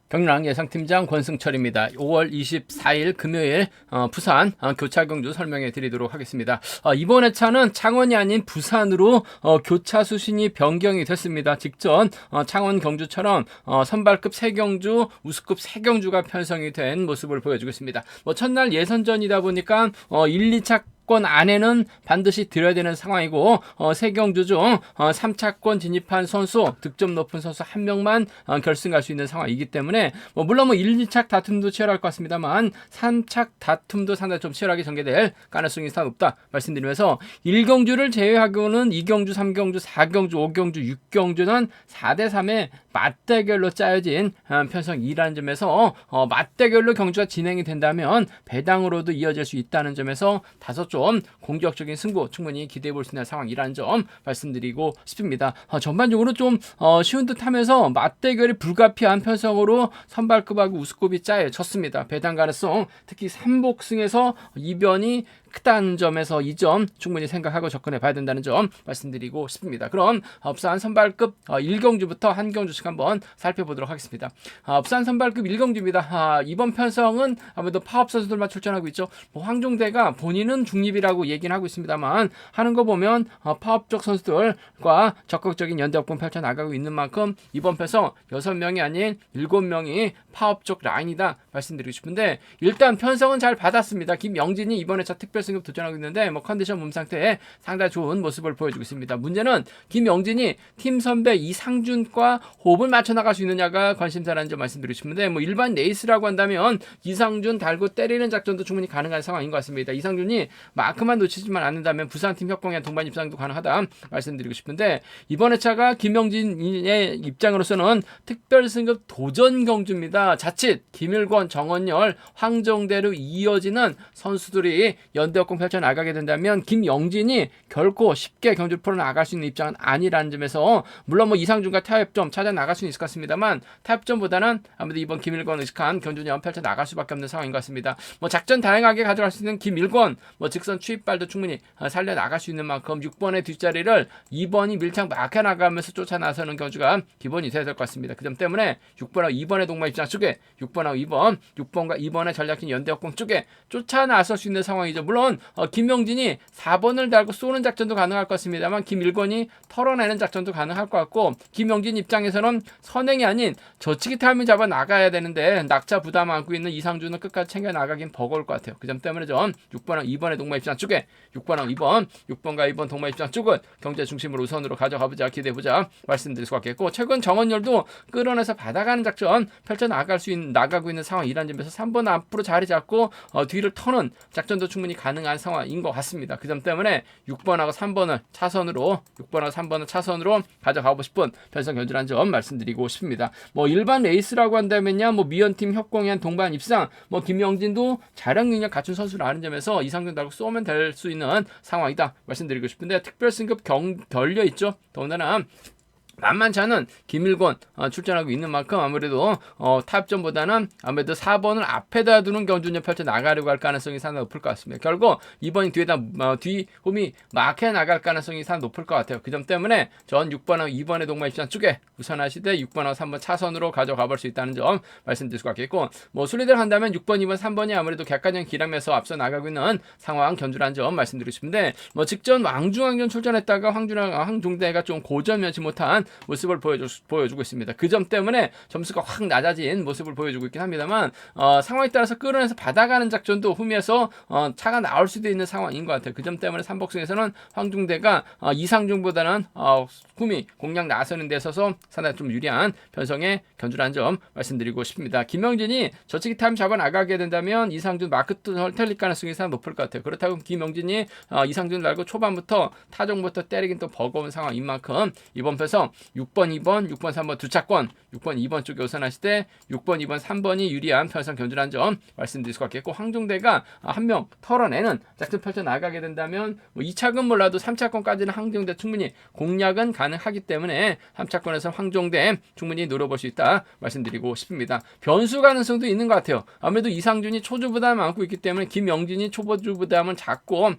경남 예상팀장 권승철입니다. 5월 24일 금요일 부산 교차 경주 설명해 드리도록 하겠습니다. 이번 회차는 창원이 아닌 부산으로 교차 수신이 변경이 됐습니다. 직전 창원 경주처럼 선발급 3경주, 우수급 3경주가 편성이 된 모습을 보여주고 있습니다. 첫날 예선전이다 보니까 1, 2차 권 안에는 반드시 들어야 되는 상황이고 3경주 중 3차권 진입한 선수, 득점 높은 선수 1명만 결승 갈 수 있는 상황이기 때문에 물론 1, 2차 다툼도 치열할 것 같습니다만 3차 다툼도 상당히 좀 치열하게 전개될 가능성이 상당히 높다 말씀드리면서 1경주를 제외하고는 2경주, 3경주, 4경주, 5경주, 6경주는 4대3의 맞대결로 짜여진 편성이라는 점에서 맞대결로 경주가 진행이 된다면 배당으로도 이어질 수 있다는 점에서 다소 좀 공격적인 승부 충분히 기대해 볼 수 있는 상황이라는 점 말씀드리고 싶습니다. 전반적으로 좀 쉬운 듯 하면서 맞대결이 불가피한 편성으로 선발급하고 우수급이 짜여졌습니다. 배당 가능성 특히 삼복승에서 이변이 크다는 점에서 이 점 충분히 생각하고 접근해 봐야 된다는 점 말씀드리고 싶습니다. 그럼 부산 선발급 1경주부터 한 경주씩 한번 살펴보도록 하겠습니다. 부산 선발급 1경주입니다. 이번 편성은 아무래도 파업 선수들만 출전하고 있죠. 황종대가 본인은 중립이라고 얘기는 하고 있습니다만 하는 거 보면 파업 쪽 선수들과 적극적인 연대 협동 펼쳐 나가고 있는 만큼 이번 편성 6명이 아닌 7명이 파업 쪽 라인이다 말씀드리고 싶은데 일단 편성은 잘 받았습니다. 김영진이 이번에 특별 승급 도전하고 있는데 컨디션 몸 상태에 상당히 좋은 모습을 보여주고 있습니다. 문제는 김영진이 팀 선배 이상준과 호흡을 맞춰 나갈 수 있느냐가 관심사라는 점 말씀드리고 싶은데 일반 레이스라고 한다면 이상준 달고 때리는 작전도 충분히 가능한 상황인 것 같습니다. 이상준이 마크만 놓치지만 않는다면 부산팀 협공에 동반 입상도 가능하다 말씀드리고 싶은데 이번 회차가 김영진의 입장으로서는 특별 승급 도전 경주입니다. 자칫 김일권, 정원열, 황정대로 이어지는 선수들이 연대협공 펼쳐 나가게 된다면 김영진이 결코 쉽게 경주를 풀어나갈 수 있는 입장은 아니라는 점에서 물론 이상준과 타협점 찾아 나갈 수는 있을 것 같습니다만 타협점보다는 아무래도 이번 김일권 의식한 경주년 펼쳐 나갈 수밖에 없는 상황인 것 같습니다. 작전 다양하게 가져갈 수 있는 김일권 직선 추입발도 충분히 살려 나갈 수 있는 만큼 6번의 뒷자리를 2번이 밀착 막혀 나가면서 쫓아 나서는 경주가 기본이 돼야 될 것 같습니다. 그 점 때문에 6번하고 2번의 동반 입장 쪽에 6번하고 2번, 6번과 2번의 전략인 연대협공 쪽에 쫓아 나설 수 있는 상황이죠. 물론 김영진이 4번을 달고 쏘는 작전도 가능할 것 같습니다만 김일권이 털어내는 작전도 가능할 것 같고 김영진 입장에서는 선행이 아닌 저치기 타이밍 잡아 나가야 되는데 낙차 부담 안고 있는 이상준은 끝까지 챙겨 나가긴 버거울 것 같아요. 그 점 때문에 좀 6번하고 2번의 동반 입장 쪽에 6번하고 2번, 6번과 2번 동반 입장 쪽은 경제 중심으로 우선으로 가져가보자 기대해보자 말씀드릴 수가 있겠고 최근 정원열도 끌어내서 받아가는 작전 펼쳐 나가고 있는 상황이라는 점에서 3번 앞으로 자리 잡고 뒤를 터는 작전도 충분히 가능한 상황인 것 같습니다. 그 점 때문에 6번하고 3번을 차선으로 가져가고 싶은 편성 견주라는 점 말씀드리고 싶습니다. 일반 레이스라고 한다면요, 미연팀 협공에 한 동반 입상, 김영진도 자력 능력 갖춘 선수라는 점에서 이상준 달고 쏘면 될 수 있는 상황이다 말씀드리고 싶은데 특별 승급 결려 있죠. 더군다나 만만치 않은 김일권 출전하고 있는 만큼 아무래도 타협점보다는 아무래도 4번을 앞에다 두는 경주년 펼쳐 나가려고 할 가능성이 상당히 높을 것 같습니다. 결국 2번이 뒤에다 뒤홈이 막혀 나갈 가능성이 상당히 높을 것 같아요. 그 점 때문에 전 6번하고 2번의 동반 입장 쪽에 우선하시되 6번하고 3번 차선으로 가져가 볼 수 있다는 점 말씀드릴 수가 있겠고 순위대로 한다면 6번, 2번, 3번이 아무래도 객관적인 기량에서 앞서 나가고 있는 상황 견주라는 점 말씀드리고 싶은데 직전 왕중왕전 출전했다가 황종대가 좀 고전면치 못한 모습을 보여주고 있습니다. 그 점 때문에 점수가 확 낮아진 모습을 보여주고 있긴 합니다만 상황에 따라서 끌어내서 받아가는 작전도 후미에서 차가 나올 수도 있는 상황인 것 같아요. 그 점 때문에 삼복승에서는 황종대가 이상중보다는 후미 공략 나서는 데 있어서 상당히 좀 유리한 편성의 견주라는 점 말씀드리고 싶습니다. 김영진이 저치기 타임 잡아 나가게 된다면 이상준 마크 털릴 가능성이 상당히 높을 것 같아요. 그렇다고 김영진이 이상준 달고 초반부터 타종부터 때리긴 또 버거운 상황인 만큼 이번 편성 6번, 2번, 6번, 3번 두 차권 6번, 2번 쪽에 우선하실 때 6번, 2번, 3번이 유리한 편성 견주라는 점 말씀드릴 수가 있겠고 황종대가 한 명 털어내는 작전 펼쳐 나가게 된다면 2차권 몰라도 3차권까지는 황종대 충분히 공략은 가능하기 때문에 3차권에서 황종대 충분히 노려볼 수 있다 말씀드리고 싶습니다. 변수 가능성도 있는 것 같아요. 아무래도 이상준이 초주 부담을 안고 있기 때문에 김영진이 초보주 부담을 잡고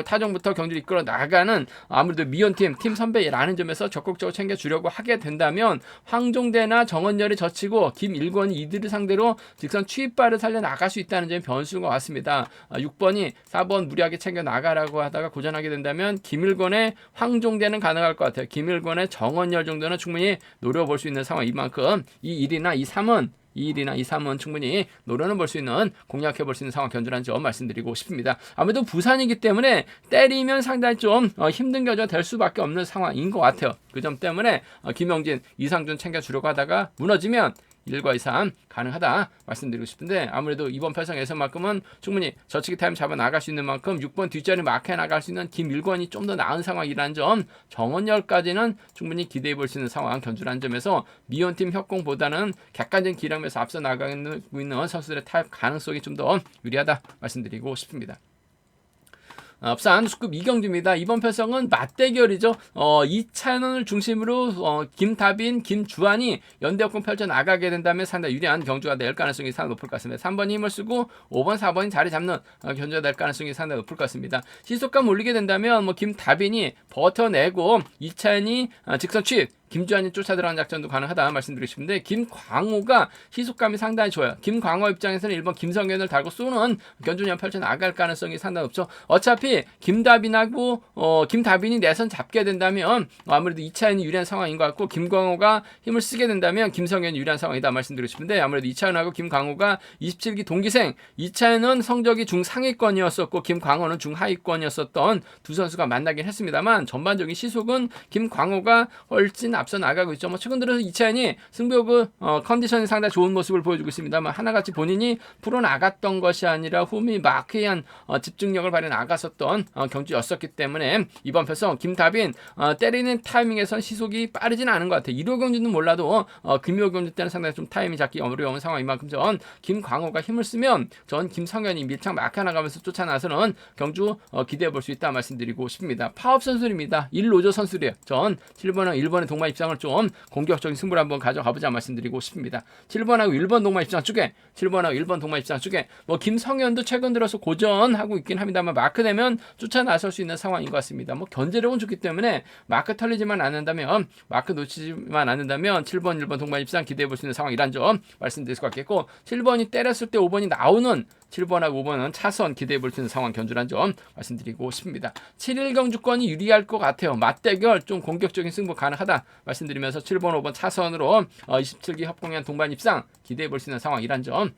타종부터 경주를 이끌어 나가는 아무래도 미연팀 팀 선배라는 점에서 적극적으로 챙겨줄 챙겨주려고 하게 된다면 황종대나 정원열이 젖히고 김일권이 이들을 상대로 직선 추입발을 살려 나갈 수 있다는 점이 변수인 것 같습니다. 6번이 4번 무리하게 챙겨 나가라고 하다가 고전하게 된다면 김일권의 황종대는 가능할 것 같아요. 김일권의 정원열 정도는 충분히 노려볼 수 있는 상황. 이만큼 이 1이나 이 3은 이 1이나 이 3은 충분히 노려는 볼 수 있는, 공략해 볼 수 있는 상황 견주라는 점 말씀드리고 싶습니다. 아무래도 부산이기 때문에 때리면 상당히 좀 힘든 겨자 될 수밖에 없는 상황인 것 같아요. 그 점 때문에 김영진, 이상준 챙겨주려고 하다가 무너지면 1과 2, 3 가능하다 말씀드리고 싶은데, 아무래도 이번 편성에서만큼은 충분히 저치기 타임 잡아 나갈 수 있는 만큼 6번 뒷자리 마크해 나갈 수 있는 김일권이 좀 더 나은 상황이라는 점, 정원열까지는 충분히 기대해 볼 수 있는 상황 견주라는 점에서 미온팀 협공보다는 객관적인 기량에서 앞서 나가고 있는 선수들의 타입 가능성이 좀 더 유리하다 말씀드리고 싶습니다. 부산 수급 2경주입니다. 이번 편성은 맞대결이죠. 2차전을 중심으로 김다빈, 김주환이 연대역공 펼쳐 나가게 된다면 상당히 유리한 경주가 될 가능성이 상당히 높을 것 같습니다. 3번이 힘을 쓰고 5번, 4번이 자리 잡는 경주가 될 가능성이 상당히 높을 것 같습니다. 시속감 올리게 된다면 김다빈이 버텨내고 2차전이 직선 추입, 김주환이 쫓아 들어가는 작전도 가능하다 말씀드리고 싶은데, 김광호가 시속감이 상당히 좋아요. 김광호 입장에서는 1번 김성현을 달고 쏘는 견주년 펼쳐 나갈 가능성이 상당히 높죠. 어차피 김다빈하고 김다빈이 내선 잡게 된다면 아무래도 2차전이 유리한 상황인 것 같고, 김광호가 힘을 쓰게 된다면 김성현이 유리한 상황이다 말씀드리고 싶은데, 아무래도 2차전하고 김광호가 27기 동기생, 2차전은 성적이 중상위권이었었고 김광호는 중하위권이었었던 두 선수가 만나긴 했습니다만, 전반적인 시속은 김광호가 훨씬 앞서 나가고 있죠. 최근 들어서 2차전이 승부욕 컨디션이 상당히 좋은 모습을 보여주고 있습니다만, 하나같이 본인이 풀어나갔던 것이 아니라 홈이 마크한 집중력을 발휘해 나갔었던 경주였었기 때문에 이번 편성 김다빈 때리는 타이밍에선 시속이 빠르진 않은 것 같아요. 1호 경주는 몰라도 금요 경주 때는 상당히 좀 타이밍 잡기 어려운 상황인 만큼 전 김광호가 힘을 쓰면 전 김성현이 밀착 마크 나가면서 쫓아 나서는 경주 기대해 볼 수 있다 말씀드리고 싶습니다. 파업 선수입니다. 1노조 선수래요. 전 7번은 1번의 동반 입장을 좀 공격적인 승부를 한번 가져가보자 말씀드리고 싶습니다. 7번하고 1번 동반 입장 쪽에 7번하고 1번 동반 입장 쪽에 김성현도 최근 들어서 고전하고 있긴 합니다만, 마크 되면 쫓아 나설 수 있는 상황인 것 같습니다. 견제력은 좋기 때문에 마크 털리지만 않는다면, 마크 놓치지만 않는다면 7번, 1번 동반 입장 기대해 볼 수 있는 상황이란 점 말씀드릴 수 같겠고, 7번이 때렸을 때 5번이 나오는 7번하고 5번은 차선 기대해 볼 수 있는 상황 견주란 점 말씀드리고 싶습니다. 7일 경주권이 유리할 것 같아요. 맞대결 좀 공격적인 승부 가능하다 말씀드리면서 7번, 5번 차선으로 27기 협공연 동반 입상 기대해 볼 수 있는 상황이란 점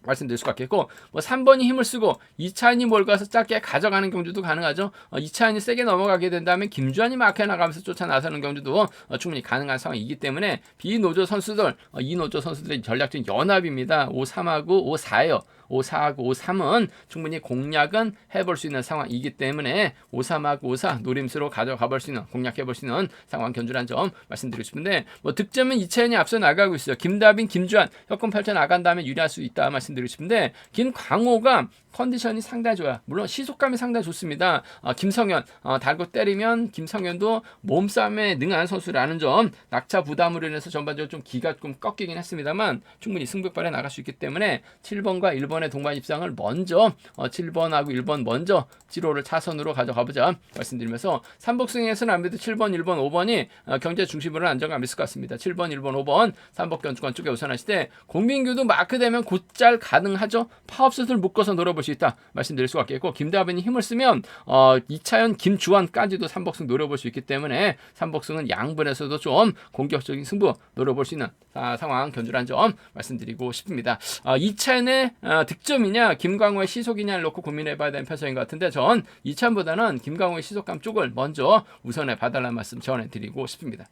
말씀드릴 수가 있겠고, 3번이 힘을 쓰고 2차인이 몰가서 짧게 가져가는 경주도 가능하죠. 2차인이 세게 넘어가게 된다면 김주환이 마크에 나가면서 쫓아 나서는 경주도 충분히 가능한 상황이기 때문에 비노조 선수들, 이 노조 선수들의 전략적인 연합입니다. 5-3하고 5-4예요. 5-4하고 5-3은 충분히 공략은 해볼 수 있는 상황이기 때문에 5-3하고 5-4 노림수로 가져가 볼 수 있는, 공략해 볼 수 있는 상황 견주란 점 말씀드리고 싶은데, 득점은 2차전이 앞서 나가고 있어요. 김다빈, 김주환 협공 펼쳐 나간 다음에 유리할 수 있다 말씀드리고 싶은데, 김광호가 컨디션이 상당히 좋아요. 물론 시속감이 상당히 좋습니다. 김성현 달고 때리면 김성현도 몸싸움에 능한 선수라는 점, 낙차 부담으로 인해서 전반적으로 좀 기가 좀 꺾이긴 했습니다만 충분히 승부발에 나갈 수 있기 때문에 7번과 1번의 동반 입상을 먼저 7번하고 1번 먼저 7호를 차선으로 가져가보자 말씀드리면서, 삼복승에서는 아무래도 7번, 1번, 5번이 경제 중심으로 안정감 있을 것 같습니다. 7번, 1번, 5번 삼복 견주권 쪽에 우선하시되, 공민규도 마크되면 곧잘 가능하죠. 파업슛을 묶어서 노려볼 수 있다 말씀드릴 수가 있겠고, 김다빈이 힘을 쓰면 2차연 김주환까지도 삼복승 노려볼 수 있기 때문에 삼복승은 양분에서도 좀 공격적인 승부 노려볼 수 있는 상황 견주란 점 말씀드리고 싶습니다. 2차연의 득점이냐 김광호의 시속이냐를 놓고 고민해봐야 되는 편성인 것 같은데, 전 2차연보다는 김광호의 시속감 쪽을 먼저 우선해 봐달라는 말씀 전해드리고 싶습니다.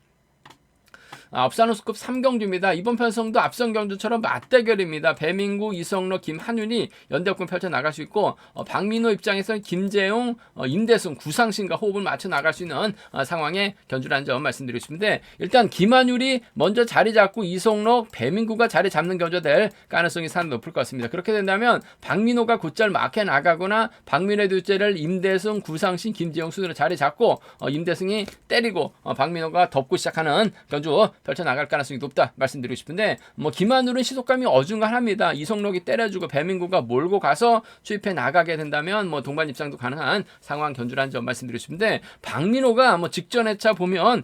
부산호수급 3경주입니다. 이번 편성도 앞선 경주처럼 맞대결입니다. 배민구, 이성로, 김한윤이 연대역군 펼쳐 나갈 수 있고, 박민호 입장에서는 김재용, 임대승, 구상신과 호흡을 맞춰 나갈 수 있는 상황의 견주라는 점 말씀드리고 싶은데, 일단 김한율이 먼저 자리 잡고 이성록, 배민구가 자리 잡는 견주가 될 가능성이 상당히 높을 것 같습니다. 그렇게 된다면 박민호가 곧잘 막혀 나가거나, 박민호의 둘째를 임대승, 구상신, 김재용 순으로 자리 잡고 임대승이 때리고 박민호가 덮고 시작하는 견주 펼쳐나갈 가능성이 높다 말씀드리고 싶은데 뭐 김한울은 시속감이 어중간합니다. 이성록이 때려주고 배민구가 몰고 가서 추입해 나가게 된다면 뭐 동반 입장도 가능한 상황 견주라는 점 말씀드리고 싶은데 박민호가 뭐 직전 회차 보면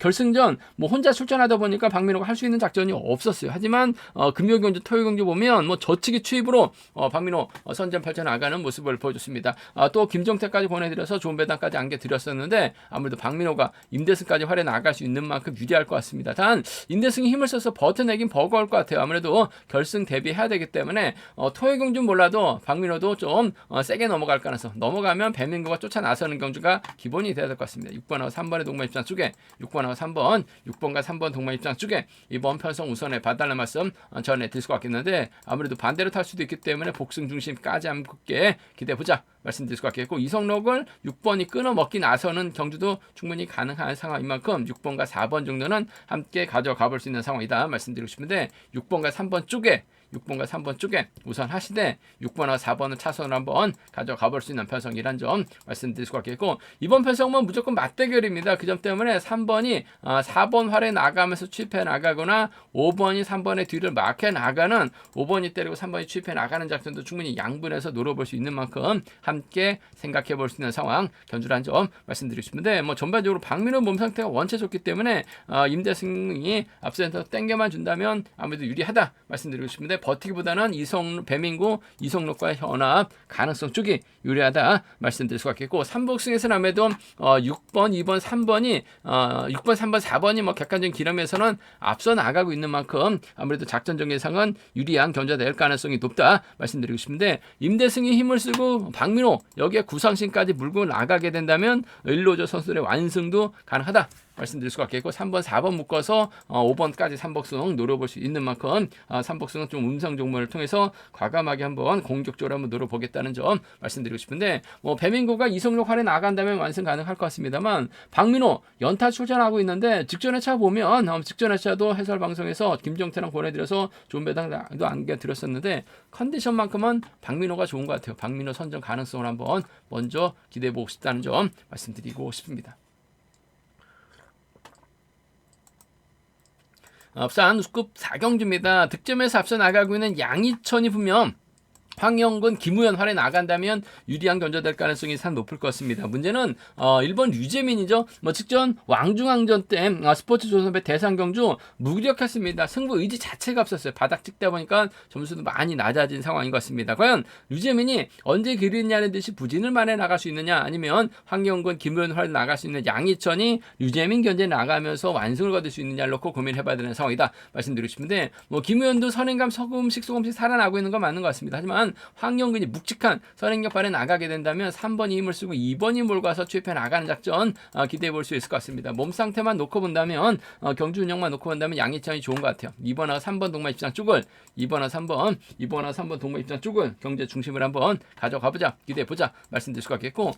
결승전 뭐 혼자 출전하다 보니까 박민호가 할 수 있는 작전이 없었어요. 하지만 금요일 경주 토요일 경주 보면 뭐 저치기 추입으로 박민호 선전 펼쳐나가는 모습을 보여줬습니다. 또 김정태까지 보내드려서 좋은 배당까지 안겨드렸었는데 아무래도 박민호가 임대승까지 활에 나갈 수 있는 만큼 유리할 것 같습니다. 단 임대승이 힘을 써서 버텨내긴 버거울 것 같아요. 아무래도 결승 대비해야 되기 때문에 토요일 경주는 몰라도 박민호도 좀 세게 넘어갈 가능성, 넘어가면 배민구가 쫓아 나서는 경주가 기본이 돼야 될 것 같습니다. 6번하고 3번의 동반 입장 쪽에 6번하고 3번 6번과 3번 동반 입장 쪽에 이번 편성 우선에 봐달라는 말씀 전해드릴 것 같겠는데 아무래도 반대로 탈 수도 있기 때문에 복승 중심까지 함께 기대해보자 말씀드릴 것 같겠고 이성록을 6번이 끊어먹기 나서는 경주도 충분히 가능한 상황인 만큼 6번과 4번 정도는 함께 가져가 볼 수 있는 상황이다 말씀드리고 싶은데 6번과 3번 쪽에 우선 하시되 6번과 4번은 차선으로 한번 가져가 볼 수 있는 편성이란 점 말씀드릴 것 같겠고 이번 편성은 무조건 맞대결입니다. 그 점 때문에 3번이 4번 활에 나가면서 취입해 나가거나 5번이 3번의 뒤를 막혀 나가는 5번이 때리고 3번이 취입해 나가는 작전도 충분히 양분해서 노려볼 수 있는 만큼 함께 생각해 볼 수 있는 상황 견주란 점 말씀드리고 싶은데 뭐 전반적으로 박민호 몸 상태가 원체 좋기 때문에 임대승이 앞서서 땡겨만 준다면 아무래도 유리하다 말씀드리고 싶은데 버티기보다는 배민구, 이성록과의 현합 가능성 쪽이 유리하다 말씀드릴 수 있겠고 3복승에서는 아무래도 6번, 2번, 3번이 6번, 3번, 4번이 뭐 객관적인 기름에서는 앞서 나가고 있는 만큼 아무래도 작전적 예상은 유리한 견주가 될 가능성이 높다 말씀드리고 싶은데 임대승이 힘을 쓰고 박민호 여기에 구상신까지 물고 나가게 된다면 일로저 선수들의 완승도 가능하다 말씀드릴 수가 있겠고 3번, 4번 묶어서 5번까지 3복승 노려볼 수 있는 만큼 3복승은 좀 음성 종목을 통해서 과감하게 한번 공격적으로 한번 노려보겠다는 점 말씀드리고 싶은데 뭐 배민구가 이성록 활에 나간다면 완승 가능할 것 같습니다만 박민호 연타 출전하고 있는데 직전 회차 보면 직전 회차도 해설 방송에서 김정태랑 보내드려서 좋은 배당도 안겨드렸었는데 컨디션만큼은 박민호가 좋은 것 같아요. 박민호 선정 가능성을 한번 먼저 기대해보고 싶다는 점 말씀드리고 싶습니다. 부산 우스급 4경주입니다. 득점에서 앞서 나가고 있는 양희천이 분명 황영근, 김우현 활에 나간다면 유리한 견제될 가능성이 상 높을 것 같습니다. 문제는 1번 류재민이죠. 뭐 직전 왕중왕전 때 스포츠조선배 대상경주 무기력했습니다. 승부 의지 자체가 없었어요. 바닥 찍다 보니까 점수도 많이 낮아진 상황인 것 같습니다. 과연 류재민이 언제 기르냐는 듯이 부진을 만에 나갈 수 있느냐 아니면 황영근, 김우현 활에 나갈 수 있는 양희천이 류재민 견제에 나가면서 완승을 거둘 수 있느냐를 놓고 고민해봐야 되는 상황이다 말씀드리고 싶은데 뭐 김우현도 선행감 조금씩 살아나고 있는 건 맞는 것 같습니다. 하지만 황영근이 묵직한 선행격발에 나가게 된다면 3번이 힘을 쓰고 2번이 몰고와서 추입해 나가는 작전 기대해 볼 수 있을 것 같습니다. 몸 상태만 놓고 본다면 경주 운영만 놓고 본다면 양희천이 좋은 것 같아요. 2번하고 3번 동반 입장 쪽을 2번하고 3번 동반 입장 쪽을 경제 중심을 한번 가져가보자 기대해보자 말씀드릴 수가 있겠고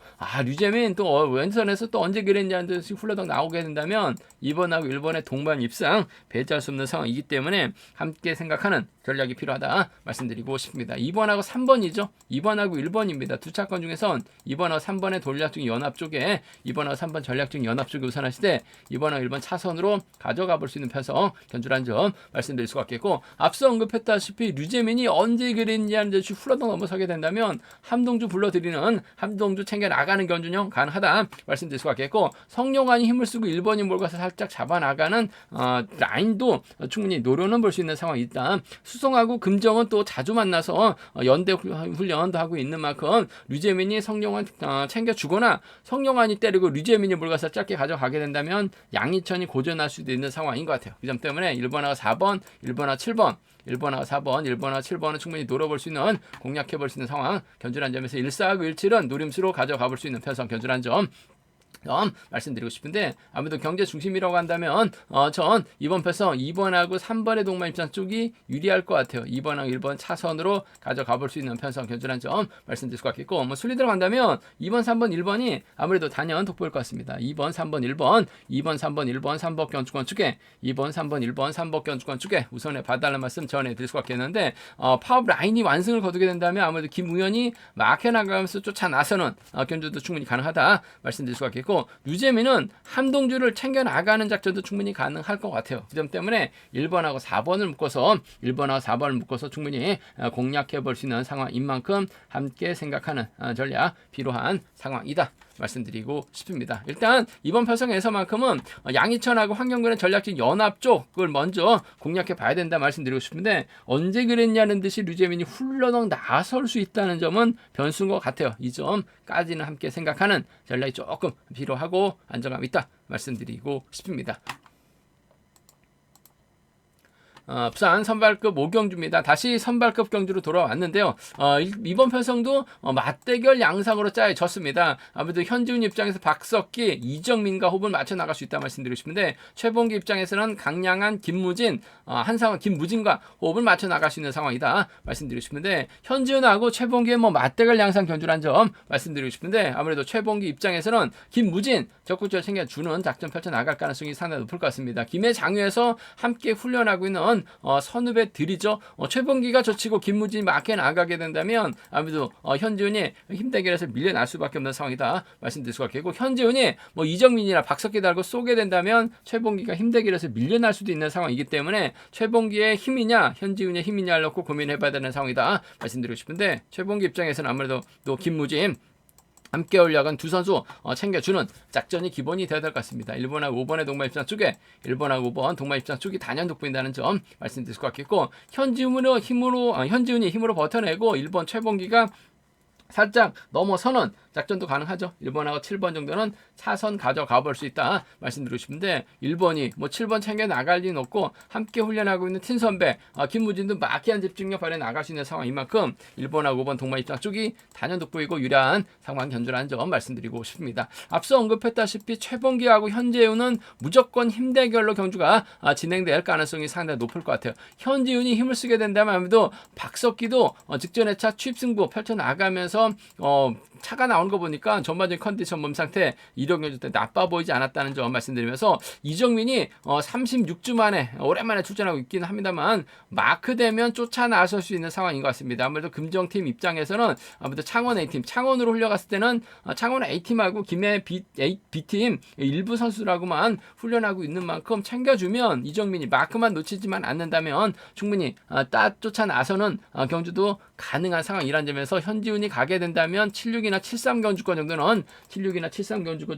류재민 또 왼선에서 또 언제 그랬냐는 듯이 훌러덩 나오게 된다면 2번하고 1번의 동반 입상 배제할 수 없는 상황이기 때문에 함께 생각하는 전략이 필요하다 말씀드리고 싶습니다. 2번하고 3번이죠. 2번하고 1번입니다. 두 차권 중에선 2번하고 3번의 전략적 연합 쪽에 2번하고 3번 전략적 연합 쪽에 우선하시되 2번하고 1번 차선으로 가져가 볼 수 있는 편성 견주란 점 말씀드릴 수가 있겠고 앞서 언급했다시피 류재민이 언제 그랬냐는 듯이 훌러덩 넘어서게 된다면 함동주 불러들이는 함동주 챙겨 나가는 견주형 가능하다 말씀드릴 수가 있겠고 성룡환이 힘을 쓰고 1번이 몰고서 살짝 잡아나가는 라인도 충분히 노려는 볼 수 있는 상황이 있다. 수성하고 금정은 또 자주 만나서 연대 훈련도 하고 있는 만큼 류재민이 성룡환 챙겨주거나 성룡환이 때리고 류재민이 몰가서 짧게 가져가게 된다면 양희천이 고전할 수도 있는 상황인 것 같아요. 그 점 때문에 1번하고 4번, 1번하고 7번 1번하고 4번, 1번하고 7번은 충분히 노려볼 수 있는 공략해볼 수 있는 상황 견주란 점에서 1사하고 17은 노림수로 가져가 볼 수 있는 편성 견주란 점 말씀드리고 싶은데 아무래도 경제 중심이라고 한다면 전 이번 편성 2번하고 3번의 동반 입장 쪽이 유리할 것 같아요. 2번하고 1번 차선으로 가져가 볼 수 있는 편성 견주란 점 말씀드릴 수 같겠고 뭐 순위 들어간다면 2번, 3번, 1번이 아무래도 단연 돋보일 것 같습니다. 2번, 3번, 1번 2번, 3번, 1번 3번 견주권 쪽에 2번, 3번, 1번 3번 견주권 쪽에 우선에 봐달라는 말씀 전해드릴 수 같겠는데 파업 라인이 완승을 거두게 된다면 아무래도 김우현이 막혀나가면서 쫓아 나서는 견주도 충분히 가능하다 말씀드릴 수 같겠고 같겠고, 유재민은 함동주를 챙겨 나가는 작전도 충분히 가능할 것 같아요. 그 점 때문에 1번하고 4번을 묶어서 충분히 공략해 볼 수 있는 상황인 만큼 함께 생각하는 전략 필요한 상황이다 말씀드리고 싶습니다. 일단 이번 편성에서만큼은 양희천하고 황경근의 전략적 연합 쪽을 먼저 공략해 봐야 된다 말씀드리고 싶은데, 언제 그랬냐는 듯이 류재민이 훌러덩 나설 수 있다는 점은 변수인 것 같아요. 이 점까지는 함께 생각하는 전략이 조금 필요하고 안정감 있다 말씀드리고 싶습니다. 부산 선발급 오경주입니다. 다시 선발급 경주로 돌아왔는데요. 이번 편성도 맞대결 양상으로 짜여졌습니다. 아무래도 현지훈 입장에서 박석기, 이정민과 호흡을 맞춰 나갈 수 있다 말씀드리고 싶은데, 최봉기 입장에서는 강량한 김무진, 한상원 김무진과 호흡을 맞춰 나갈 수 있는 상황이다 말씀드리고 싶은데, 현지훈하고 최봉기의 맞대결 양상 경주란 점 말씀드리고 싶은데, 아무래도 최봉기 입장에서는 김무진 적극적으로 챙겨주는 작전 펼쳐 나갈 가능성이 상당히 높을 것 같습니다. 김해 장유에서 함께 훈련하고 있는 선후배들이죠. 최봉기가 젖히고 김무진이 막혀 나가게 된다면 아무래도 현지훈이 힘대결에서 밀려날 수밖에 없는 상황이다 말씀드릴 수가 있겠고, 현지훈이 이정민이나 박석기 달고 쏘게 된다면 최봉기가 힘대결에서 밀려날 수도 있는 상황이기 때문에 최봉기의 힘이냐 현지훈의 힘이냐를 놓고 고민해봐야 되는 상황이다 말씀드리고 싶은데, 최봉기 입장에서는 아무래도 또 김무진 함께 올라간 두 선수 챙겨주는 작전이 기본이 되어야 될 것 같습니다. 1번하고 5번의 동반 입장 쪽에 1번하고 5번 동반 입장 쪽이 단연 돋보인다는 점 말씀드릴 것 같겠고, 현지훈이 힘으로 버텨내고 1번 최봉기가 살짝 넘어서는 작전도 가능하죠. 1번하고 7번 정도는 차선 가져가 볼 수 있다 말씀드리고 싶은데, 1번이 7번 챙겨 나갈 리는 없고 함께 훈련하고 있는 팀 선배 김무진도 마키한 집중력 발휘해 나갈 수 있는 상황인 만큼 1번하고 5번 동반 입장 쪽이 단연 돋보이고 유리한 상황 견주라는 점 말씀드리고 싶습니다. 앞서 언급했다시피 최봉기하고 현재훈은 무조건 힘대결로 경주가 진행될 가능성이 상당히 높을 것 같아요. 현재훈이 힘을 쓰게 된다면 아무래도 박석기도 직전의 차 취입승부 펼쳐나가면서 차가 나오는 거 보니까 전반적인 컨디션 몸 상태 이력 경주 때 나빠 보이지 않았다는 점 말씀드리면서, 이정민이 36주 만에 오랜만에 출전하고 있긴 합니다만 마크되면 쫓아 나설 수 있는 상황인 것 같습니다. 아무래도 금정팀 입장에서는 아무래도 창원 A팀, 창원으로 흘려갔을 때는 창원 A팀하고 김해 B팀 일부 선수라고만 훈련하고 있는 만큼 챙겨주면 이정민이 마크만 놓치지만 않는다면 충분히 쫓아 나서는 경주도 가능한 상황이란 점에서 현지훈이 가게 된다면 76이나 73 경주권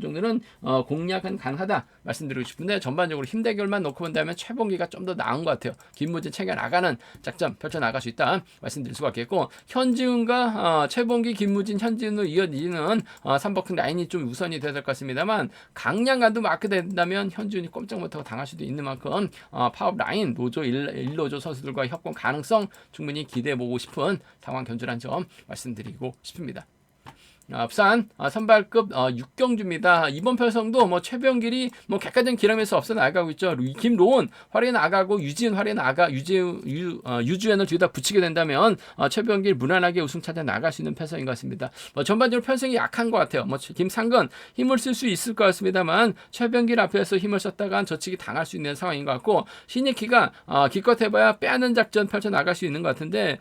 정도는 공략은 가능하다 말씀드리고 싶은데, 전반적으로 힘대결만 놓고 본다면 최봉기가 좀 더 나은 것 같아요. 김무진 챙겨 나가는 작전 펼쳐 나갈 수 있다 말씀드릴 수가 있겠고, 현지훈과 최봉기, 김무진, 현지훈으로 이어지는 삼복승 라인이 좀 우선이 되야 될 것 같습니다만, 강량간도 마크된다면 현지훈이 꼼짝 못하고 당할 수도 있는 만큼 파업 라인 노조 1노조 선수들과 협공 가능성 충분히 기대해보고 싶은 상황 견주란 점 말씀드리고 싶습니다. 부산 선발급 6경주입니다. 이번 편성도 최병길이 객관적인 기량에서 없어 나가고 있죠. 김로운 활약이 나가고 유지은 활약이 나가 유주연을 뒤에다 붙이게 된다면 최병길 무난하게 우승 찾아 나갈 수 있는 편성인 것 같습니다. 전반적으로 편성이 약한 것 같아요. 김상근 힘을 쓸 수 있을 것 같습니다만 최병길 앞에서 힘을 썼다간 저치기 당할 수 있는 상황인 것 같고, 신익희가 기껏 해봐야 빼앗는 작전 펼쳐 나갈 수 있는 것 같은데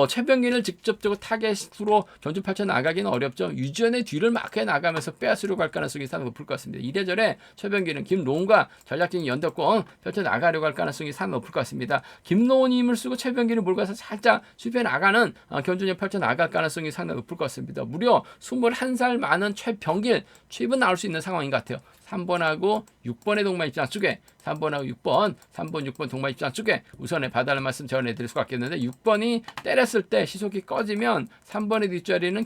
최병길을 직접적으로 타겟으로 경주 펼쳐 나가기는 어렵죠. 유지연의 뒤를 마크해 나가면서 빼앗으려고 할 가능성이 상당히 높을 것 같습니다. 이래저래 최병길은 김로운과 전략적인 연대권 펼쳐 나가려고 할 가능성이 상당히 높을 것 같습니다. 김로운이 힘을 쓰고 최병길을 몰고 가서 살짝 수비해 나가는 견주전 펼쳐 나갈 가능성이 상당히 높을 것 같습니다. 무려 21살 많은 최병길 취입은 나올 수 있는 상황인 것 같아요. 3번하고 6번의 동반 입장 쪽에 3번하고 6번, 3번, 6번 동반 입장 쪽에 우선에 봐달라는 말씀 전해드릴 수가 있겠는데, 6번이 때렸을 때 시속이 꺼지면 3번의 뒷자리는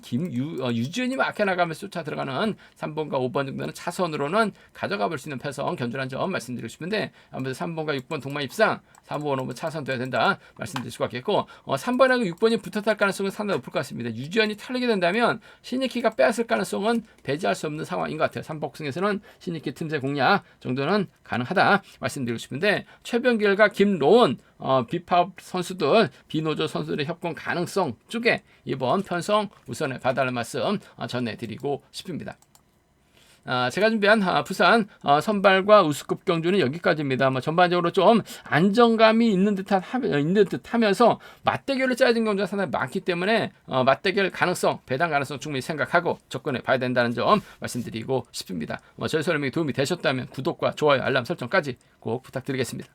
유지은이 막혀나가면서 쫓아 들어가는 3번과 5번 정도는 차선으로는 가져가 볼 수 있는 패성 견주란 점 말씀드리고 싶은데, 아무래도 3번과 6번 동반 입상 3번, 5번 차선 돼야 된다 말씀드릴 수가 있겠고, 3번하고 6번이 붙어탈 가능성은 상당히 높을 것 같습니다. 유지은이 탈리게 된다면 신익희가 빼앗을 가능성은 배제할 수 없는 상황인 것 같아요. 3복승에서는 신익희 틈새 공략 정도는 가능하다 말씀드리고 싶은데, 최병길과 김로운 비파업 선수들, 비노조 선수들의 협공 가능성 쪽에 이번 편성 우선에 봐달라는 말씀 전해드리고 싶습니다. 제가 준비한 부산 선발과 우승급 경주는 여기까지입니다. 전반적으로 좀 안정감이 있는 듯 하면서 맞대결을 짜진 경주가 상당히 많기 때문에 맞대결 가능성, 배당 가능성 충분히 생각하고 접근해 봐야 된다는 점 말씀드리고 싶습니다. 저희 설명이 도움이 되셨다면 구독과 좋아요, 알람 설정까지 꼭 부탁드리겠습니다.